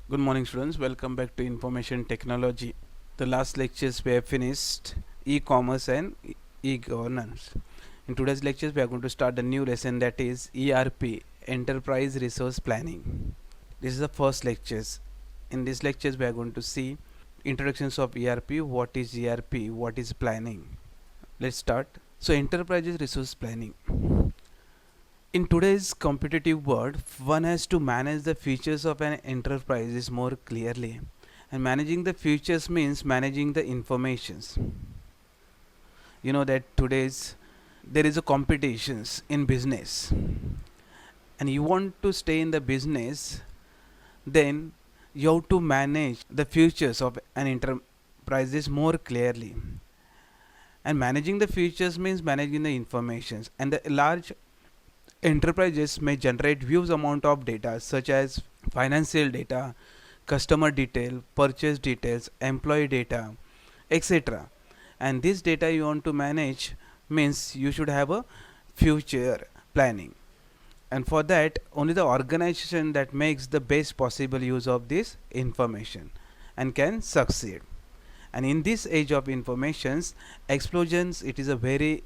Good morning, students. Welcome back to Information Technology. The last lectures we have finished e-commerce and e-governance. In today's lectures, we are going to start a new lesson, that is ERP, Enterprise Resource Planning. This is the first lectures. In these lectures, we are going to see introductions of ERP, what is ERP, what is planning. Let's start. So, Enterprise Resource Planning. In today's competitive world, one has to manage the features of an enterprise more clearly. And managing the features means managing the informations. You know that today's there is a competitions in business, and you want to stay in the business, then you have to manage the futures of an enterprise more clearly. And managing the futures means managing the informations, and the large enterprises may generate huge amount of data such as financial data, customer detail, purchase details, employee data, etc. And this data you want to manage means you should have a future planning. And for that, only the organization that makes the best possible use of this information and can succeed. And in this age of informations explosions, it is a very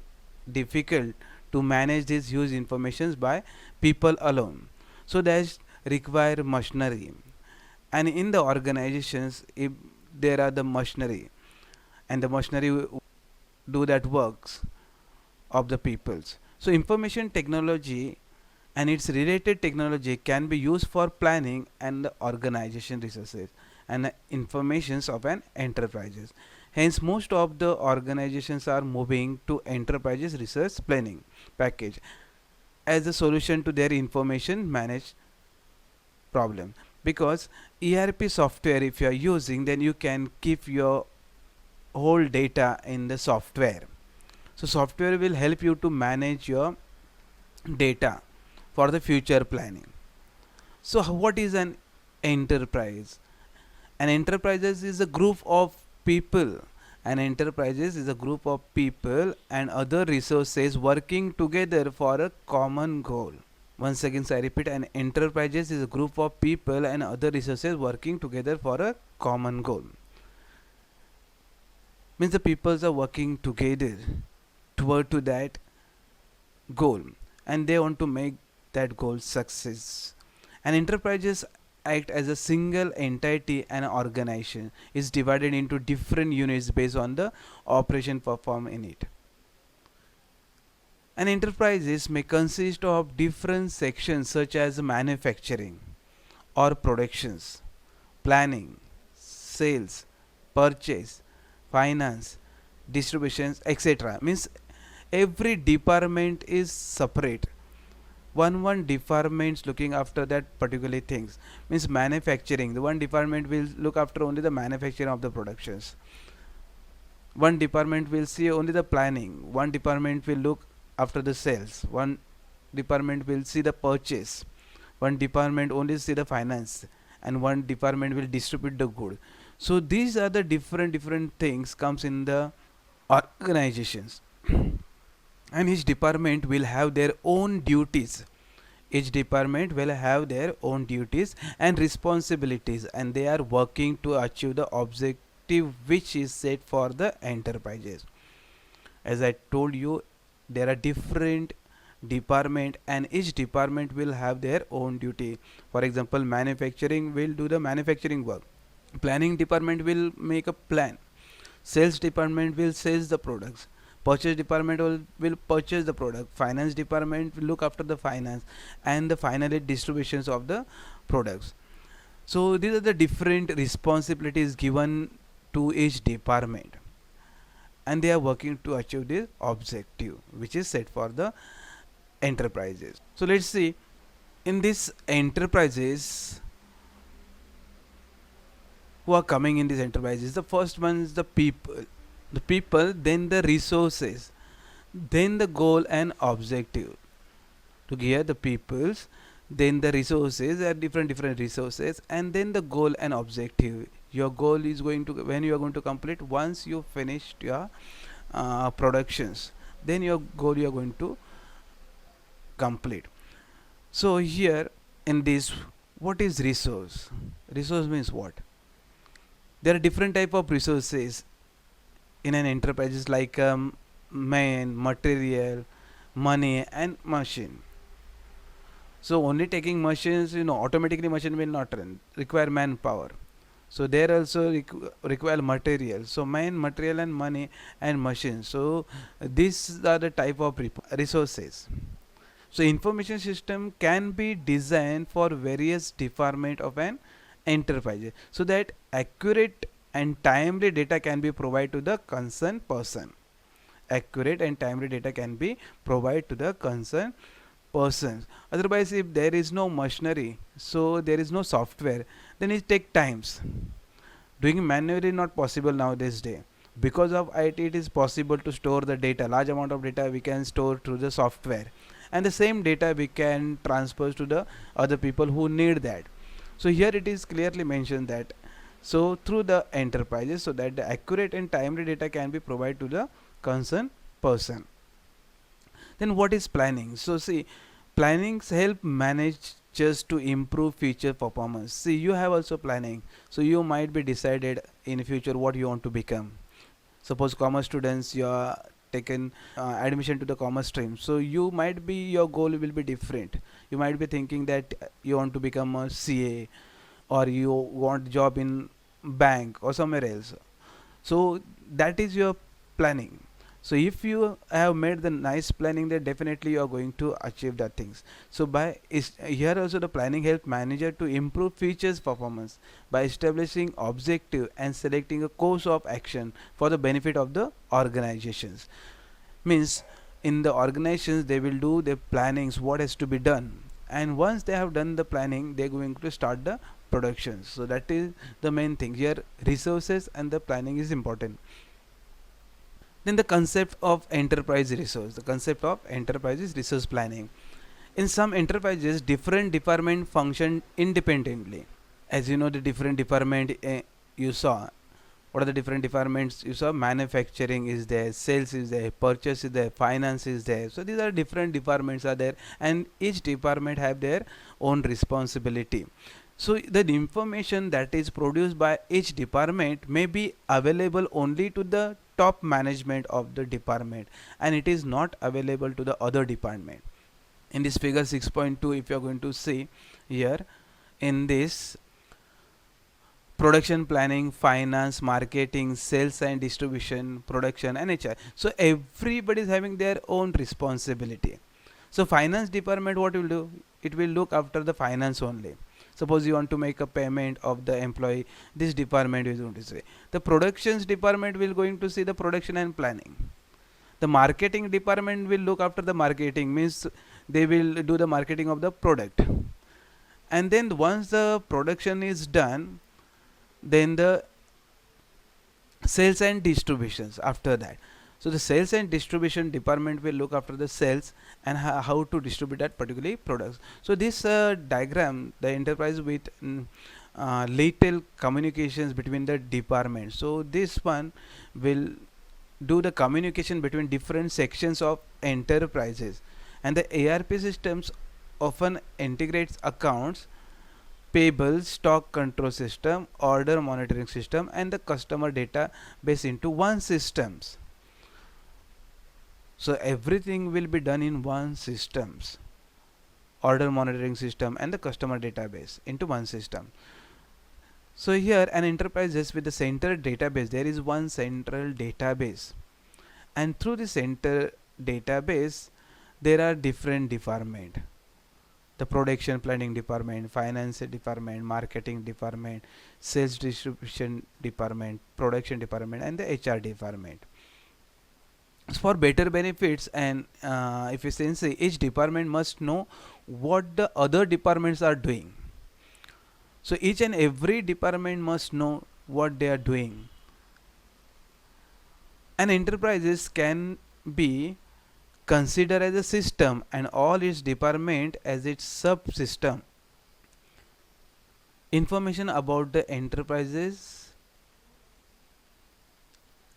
difficult to manage these huge informations by people alone. So that's require machinery. And in the organizations, if there are the machinery, and the machinery do that works of the peoples. So information technology and its related technology can be used for planning and the organization resources and the informations of an enterprises. Hence most of the organizations are moving to enterprises research planning package as a solution to their information managed problem. Because ERP software, if you are using, then you can keep your whole data in the software. So software will help you to manage your data for the future planning. So what is an enterprise? An enterprises is a group of people. An enterprises is a group of people and other resources working together for a common goal. Once again, so I repeat, an enterprises is a group of people and other resources working together for a common goal. Means the peoples are working together toward to that goal, and they want to make that goal success. And enterprises act as a single entity, and organization is divided into different units based on the operation performed in it. And enterprises may consist of different sections such as manufacturing or productions, planning, sales, purchase, finance, distributions, etc. Means every department is separate. One departments looking after that particular things. Means manufacturing, the one department will look after only the manufacturing of the productions. One department will see only the planning. One department will look after the sales. One department will see the purchase. One department only see the finance, and one department will distribute the good. So these are the different things comes in the organizations. And each department will have their own duties. Each department will have their own duties and responsibilities, and they are working to achieve the objective which is set for the enterprises. As I told you, there are different department, and each department will have their own duty. For example, manufacturing will do the manufacturing work, planning department will make a plan, sales department will sell the products, purchase department will purchase the product, finance department will look after the finance, and the finally distributions of the products. So these are the different responsibilities given to each department, and they are working to achieve this objective which is set for the enterprises. So let's see, in this enterprises who are coming in these enterprises, the first one is the people, then the resources, then the goal and objective. To here the peoples, then the resources are different resources, and then the goal and objective. Your goal is going to, when you are going to complete, once you finished your productions, then your goal you are going to complete. So here in this, what is resource? Resource means what? There are different type of resources in an enterprise, like man, material, money, and machine. So only taking machines, automatically machine will not run. Require manpower. So there also require material. So man, material, and money and machine. So these are the type of resources. So information system can be designed for various department of an enterprise, so that accurate and timely data can be provided to the concerned person. Accurate and timely data can be provided to the concerned persons. Otherwise, if there is no machinery, so there is no software, then it take times. Doing manually not possible nowadays day. Because of IT, it is possible to store the data. Large amount of data we can store through the software, and the same data we can transfer to the other people who need that. So here it is clearly mentioned that, so through the enterprises, so that the accurate and timely data can be provided to the concerned person. Then what is planning? So see, plannings help manage just to improve future performance. See, you have also planning, so you might be decided in future what you want to become. Suppose commerce students, you are taken admission to the commerce stream, so you might be, your goal will be different. You might be thinking that you want to become a CA, or you want job in bank or somewhere else. So that is your planning. So if you have made the nice planning, then definitely you are going to achieve that things. So by here also the planning help manager to improve features performance by establishing objective and selecting a course of action for the benefit of the organizations. Means in the organizations they will do the plannings what has to be done, and once they have done the planning, they are going to start the production. So that is the main thing here. Resources and the planning is important. Then the concept of enterprise resource. The concept of enterprise is resource planning. In some enterprises, different department function independently. As you know, the different department you saw. What are the different departments you saw? Manufacturing is there, sales is there, purchase is there, finance is there. So these are different departments are there, and each department have their own responsibility. So the information that is produced by each department may be available only to the top management of the department, and it is not available to the other department. In this figure 6.2, if you are going to see here, in this production planning, finance, marketing, sales and distribution, production, and HR. So everybody is having their own responsibility. So finance department, what will do? It will look after the finance only. Suppose you want to make a payment of the employee, this department is going to say. The productions department will going to see the production and planning. The marketing department will look after the marketing, means they will do the marketing of the product. And then once the production is done, then the sales and distributions after that. So the sales and distribution department will look after the sales and how to distribute that particular products. So this diagram, the enterprise with little communications between the departments. So this one will do the communication between different sections of enterprises, and the ARP systems often integrates accounts, payable, stock control system, order monitoring system, and the customer database into one systems. So everything will be done in one systems, order monitoring system and the customer database into one system. So here an enterprise is with the central database, there is one central database, and through the center database there are different department. The production planning department, finance department, marketing department, sales distribution department, production department, and the HR department. For better benefits and efficiency, each department must know what the other departments are doing. So each and every department must know what they are doing. And enterprises can be considered as a system and all its department as its subsystem. Information about the enterprises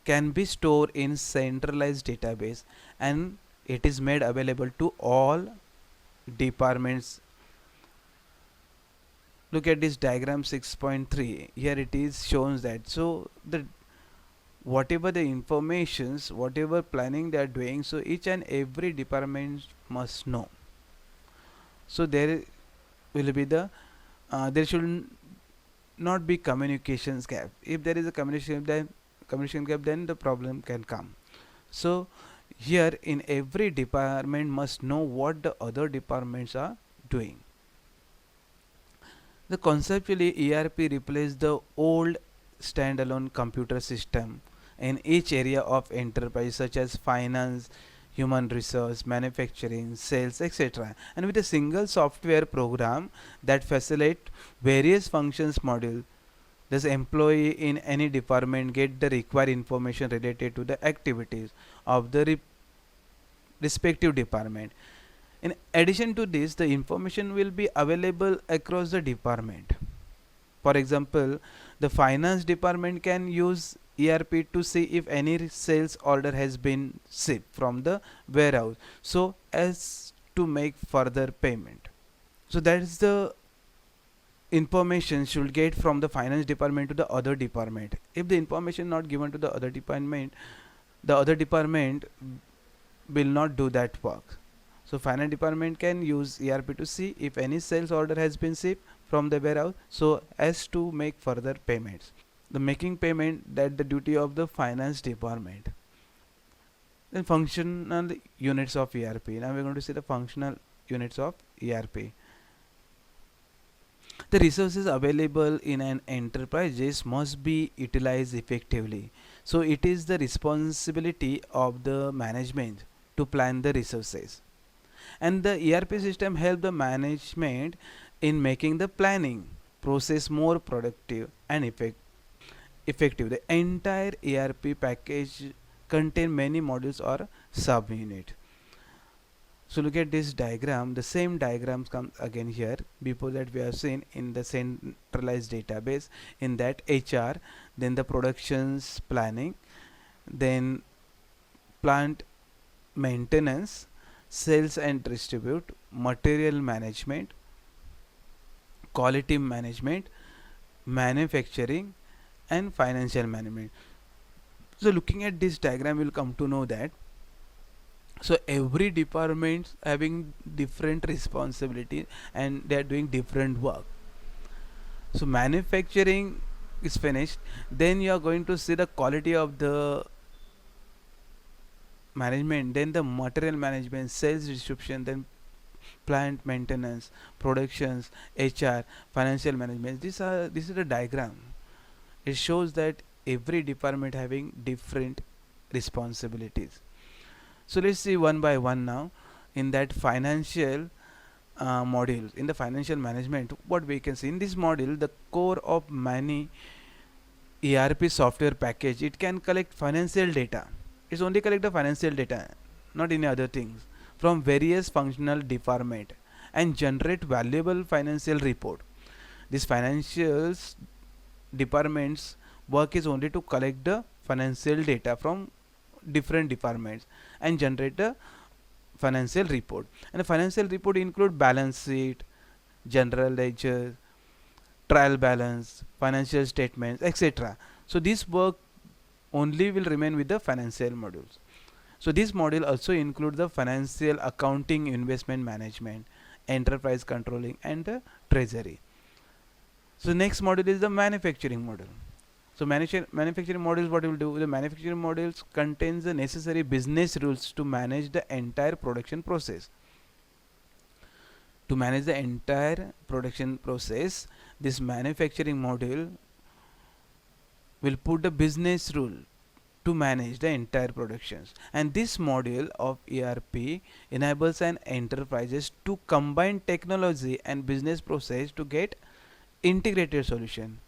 can be stored in centralized database, and it is made available to all departments look at this diagram 6.3. Here it is shows that, so the whatever the informations, whatever planning they are doing, so each and every department must know. So there will be the there should not be communications gap. If there is a communication gap, then the problem can come. So here in every department must know what the other departments are doing. The conceptually ERP replaced the old standalone computer system in each area of enterprise such as finance, human resource, manufacturing, sales, etc. And with a single software program that facilitate various functions module, this employee in any department get the required information related to the activities of the respective department. In addition to this, the information will be available across the department. For example, the finance department can use ERP to see if any sales order has been shipped from the warehouse, so as to make further payment. So that is the information should get from the finance department to the other department. If the information not given to the other department will not do that work. So finance department can use ERP to see if any sales order has been shipped from the warehouse, so as to make further payments. The making payment, that the duty of the finance department. Then functional units of ERP. Now we're going to see the functional units of ERP. The resources available in an enterprise must be utilized effectively. So it is the responsibility of the management to plan the resources. And the ERP system help the management in making the planning process more productive and effective. The entire ERP package contain many modules or sub-unit. So look at this diagram. The same diagrams comes again here. Before that we have seen in the centralized database, in that HR, then the productions planning, then plant maintenance, sales and distribute, material management, quality management, manufacturing, and financial management. So looking at this diagram, we'll come to know that, so every department having different responsibility and they are doing different work. So manufacturing is finished, then you are going to see the quality of the management, then the material management, sales distribution, then plant maintenance, productions, HR, financial management. This is a diagram. It shows that every department having different responsibilities. So let's see one by one now. In that financial module, in the financial management, what we can see in this module, the core of many ERP software package, it can collect financial data. It's only collect the financial data, not any other things, from various functional department and generate valuable financial report. This financial department's work is only to collect the financial data from different departments and generate the financial report. And the financial report include balance sheet, general ledger, trial balance, financial statements, etc. So this work only will remain with the financial modules. So this module also includes the financial accounting, investment management, enterprise controlling, and the treasury. So next module is the manufacturing module. So manufacturing modules, what will do? The manufacturing modules contains the necessary business rules to manage the entire production process. To manage the entire production process, this manufacturing module will put the business rule to manage the entire productions. And this module of ERP enables an enterprises to combine technology and business process to get integrated solution.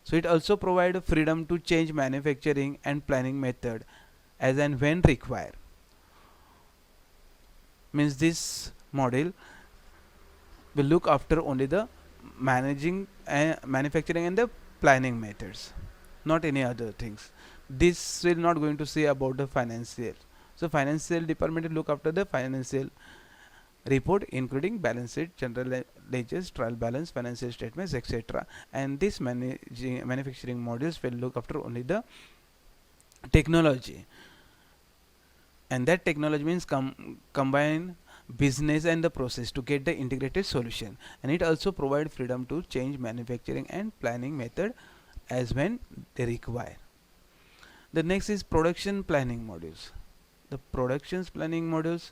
So it also provides freedom to change manufacturing and planning method as and when required. Means this model will look after only the managing manufacturing and the planning methods, not any other things. This will not going to say about the financial. So financial department will look after the financial report including balance sheet, general ledgers, trial balance, financial statements, etc. And this manufacturing modules will look after only the technology, and that technology means combine business and the process to get the integrated solution. And it also provide freedom to change manufacturing and planning method as when they require. The next is production planning modules. The productions planning modules,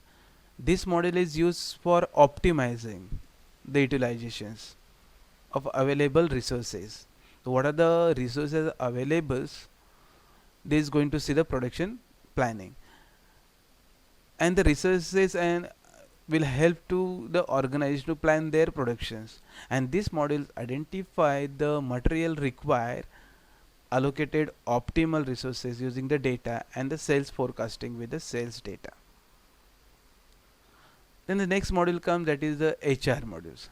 this model is used for optimizing the utilizations of available resources. So what are the resources available? This is going to see the production planning, and the resources and will help to the organization to plan their productions. And these models identify the material required, allocated optimal resources using the data, and the sales forecasting with the sales data. Then the next module comes, that is the HR modules.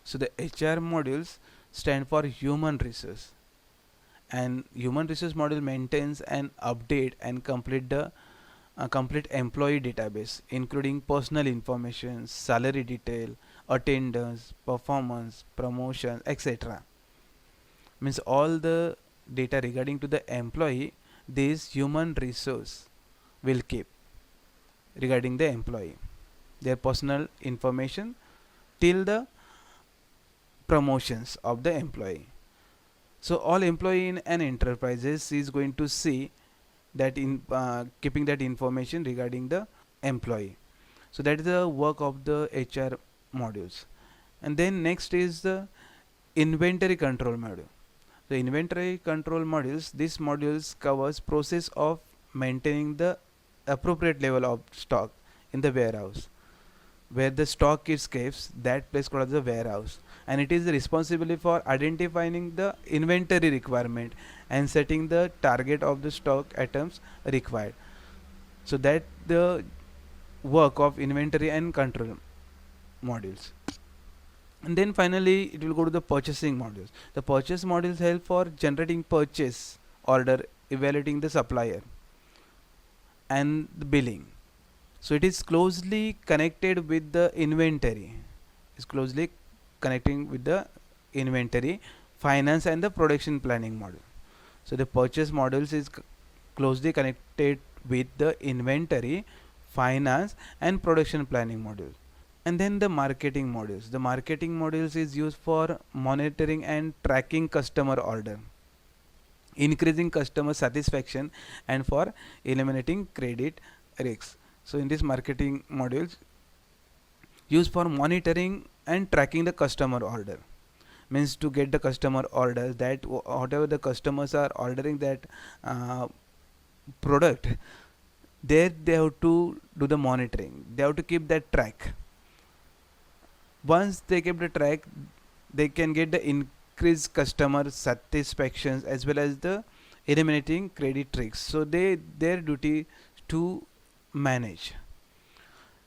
So the HR modules stand for human resource, and human resource module maintains and update and complete the complete employee database, including personal information, salary detail, attendance, performance, promotion, etc. Means all the data regarding to the employee, this human resource will keep regarding the employee, their personal information till the promotions of the employee. So all employee in an enterprises is going to see that in keeping that information regarding the employee. So that is the work of the HR modules. And then next is the inventory control module. The inventory control modules, these modules covers process of maintaining the appropriate level of stock in the warehouse. Where the stock is kept, that place called as the warehouse, and it is responsible for identifying the inventory requirement and setting the target of the stock items required. So that the work of inventory and control modules. And then finally it will go to the purchasing modules. The purchase modules help for generating purchase order, evaluating the supplier, and the billing. So it is closely connected with the inventory, is closely connecting with the inventory, finance, and the production planning model. So the purchase models is closely connected with the inventory, finance, and production planning module. And then the marketing modules. The marketing modules is used for monitoring and tracking customer order, increasing customer satisfaction, and for eliminating credit risks. So in this marketing modules used for monitoring and tracking the customer order, means to get the customer orders, that whatever the customers are ordering that product, there they have to do the monitoring, they have to keep that track. Once they keep the track, they can get the increased customer satisfactions as well as the eliminating credit risks. So their duty to manage.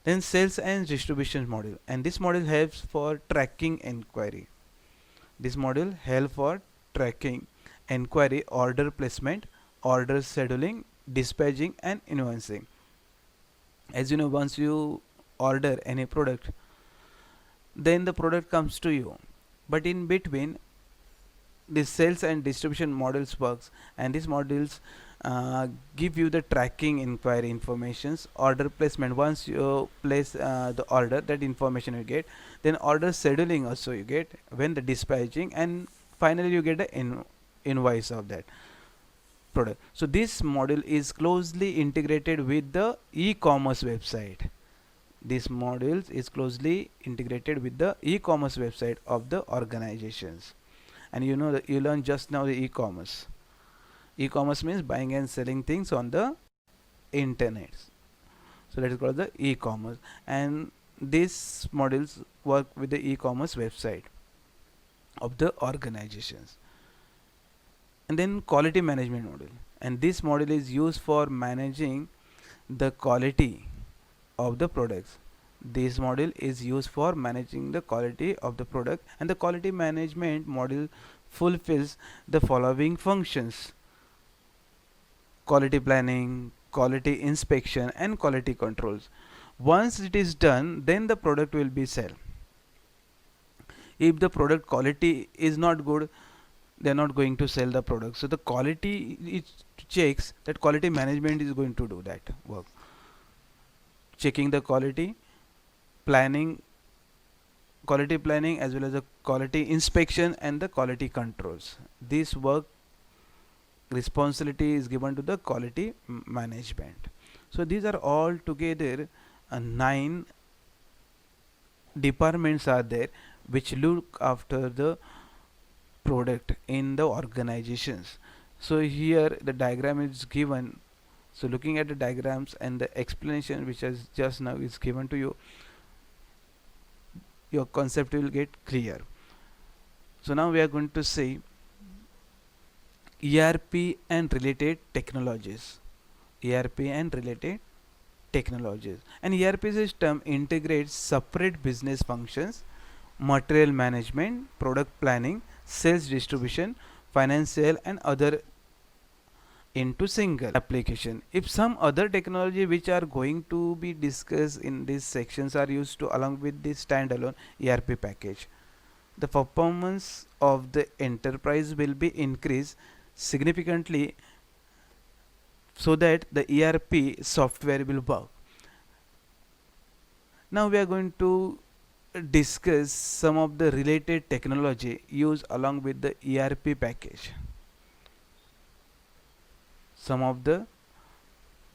Then sales and distribution module, and this module helps for tracking inquiry. This module help for tracking inquiry, order placement, order scheduling, dispatching, and invoicing. As you know, once you order any product, then the product comes to you, but in between this sales and distribution models works, and these modules give you the tracking inquiry informations, order placement, once you place the order, that information you get, then order scheduling also you get, when the dispatching, and finally you get the invoice of that product. So this module is closely integrated with the e-commerce website. This module is closely integrated with the e-commerce website of the organizations. And you know that you learned just now the e-commerce. E-commerce means buying and selling things on the internet. So that is called the e-commerce, and these modules work with the e-commerce website of the organizations. And then quality management module, and this module is used for managing the quality of the products. This module is used for managing the quality of the product, and the quality management module fulfills the following functions: quality planning, quality inspection, and quality controls. Once it is done, then the product will be sell. If the product quality is not good, they are not going to sell the product. So the quality, it checks that quality management is going to do that work, checking the quality, planning, quality planning, as well as the quality inspection and the quality controls. This work responsibility is given to the quality management. So these are all together 9 departments are there which look after the product in the organizations. So here the diagram is given. So looking at the diagrams and the explanation which has just now is given to you, your concept will get clear. So now we are going to see ERP and related technologies. ERP and related technologies. An ERP system integrates separate business functions, material management, product planning, sales distribution, financial and other into single application. If some other technology which are going to be discussed in these sections are used to along with this standalone ERP package, the performance of the enterprise will be increased significantly so that the ERP software will work. Now we are going to discuss some of the related technology used along with the ERP package. Some of the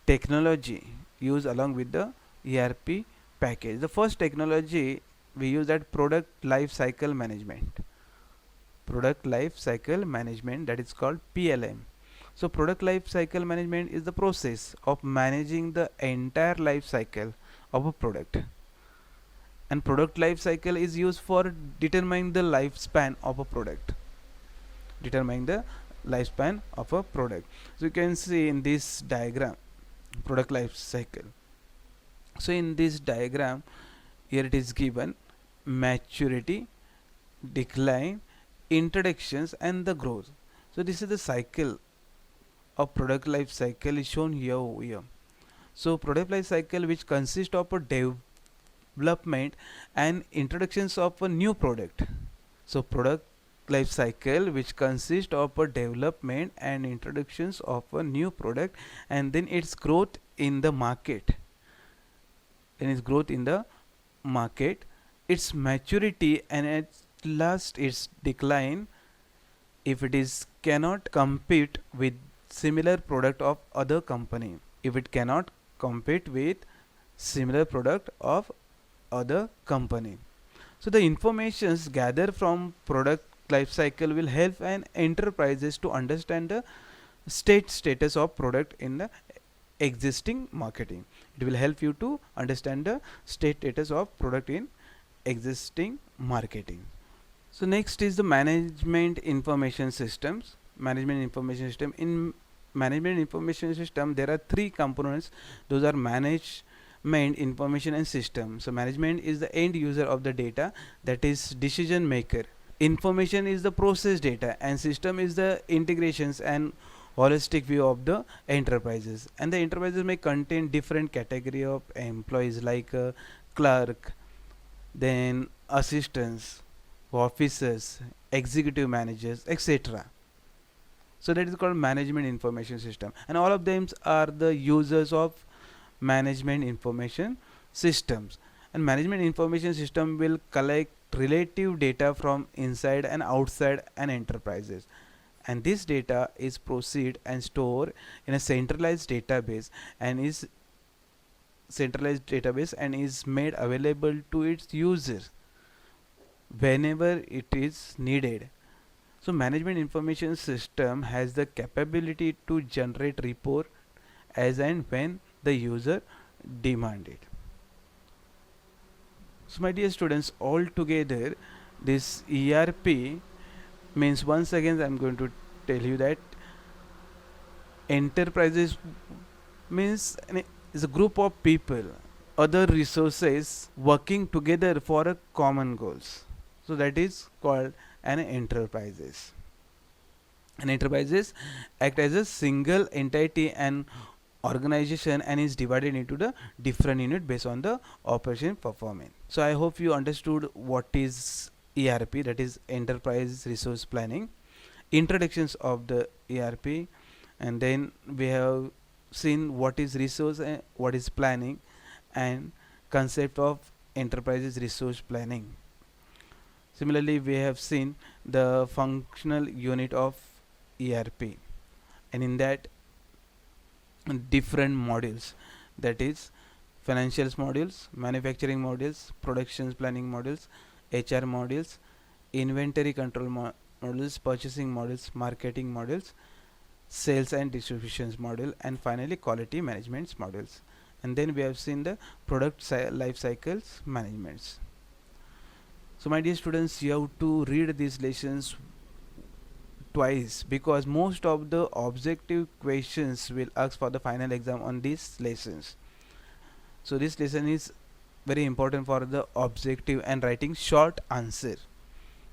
technology used along with the ERP package. The first technology we use that product life cycle management. Product life cycle management, that is called PLM. So product life cycle management is the process of managing the entire life cycle of a product. And product life cycle is used for determining the lifespan of a product. Determining the lifespan of a product. So you can see in this diagram product life cycle. So in this diagram here it is given maturity, decline, introductions and the growth. So this is the cycle of product life cycle is shown here. So product life cycle which consists of a development and introductions of a new product. So product life cycle which consists of a development and introductions of a new product, and then its growth in the market, its maturity, and at last its decline if it is cannot compete with similar product of other company. If it cannot compete with similar product of other company. So the informations gathered from product life cycle will help an enterprises to understand the status of product in the existing marketing. It will help you to understand the status of product in existing marketing. So next is the management information systems. Management information system. In management information system there are 3 components. Those are management information and system. So management is the end user of the data, that is decision maker. Information is the process data, and system is the integrations and holistic view of the enterprises. And the enterprises may contain different category of employees like clerk, then assistants, officers, executive managers, etc. So that is called management information system, and all of them are the users of management information systems. And management information system will collect relative data from inside and outside an enterprises, and this data is proceed and stored in a centralized database and is made available to its users whenever it is needed. So management information system has the capability to generate report as and when the user demand it. So my dear students, all together this ERP means, once again I am going to tell you that enterprises means is a group of people, other resources working together for a common goals. So that is called an enterprises. And enterprises act as a single entity and organization and is divided into the different unit based on the operation performance. So I hope you understood what is ERP, that is enterprise resource planning, introductions of the ERP, and then we have seen what is resource and what is planning, and concept of enterprises resource planning. Similarly, we have seen the functional unit of ERP, and in that different modules, that is financials modules, manufacturing modules, productions planning modules, HR modules, inventory control modules, purchasing modules, marketing modules, sales and distributions module, and finally quality management modules. And then we have seen the product life cycles managements. So my dear students, you have to read these lessons twice, because most of the objective questions will ask for the final exam on these lessons. So this lesson is very important for the objective and writing short answer,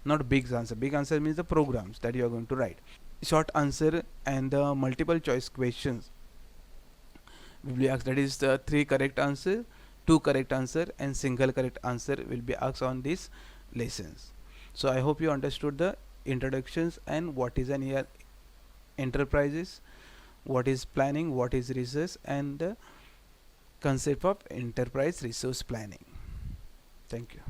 not big answer. Big answer means the programs that you are going to write. Short answer and the multiple choice questions will be asked, that is the 3 correct answer, 2 correct answer, and single correct answer will be asked on these lessons. So I hope you understood the introductions and what is an enterprises, what is planning, what is research, and the concept of enterprise resource planning. Thank you.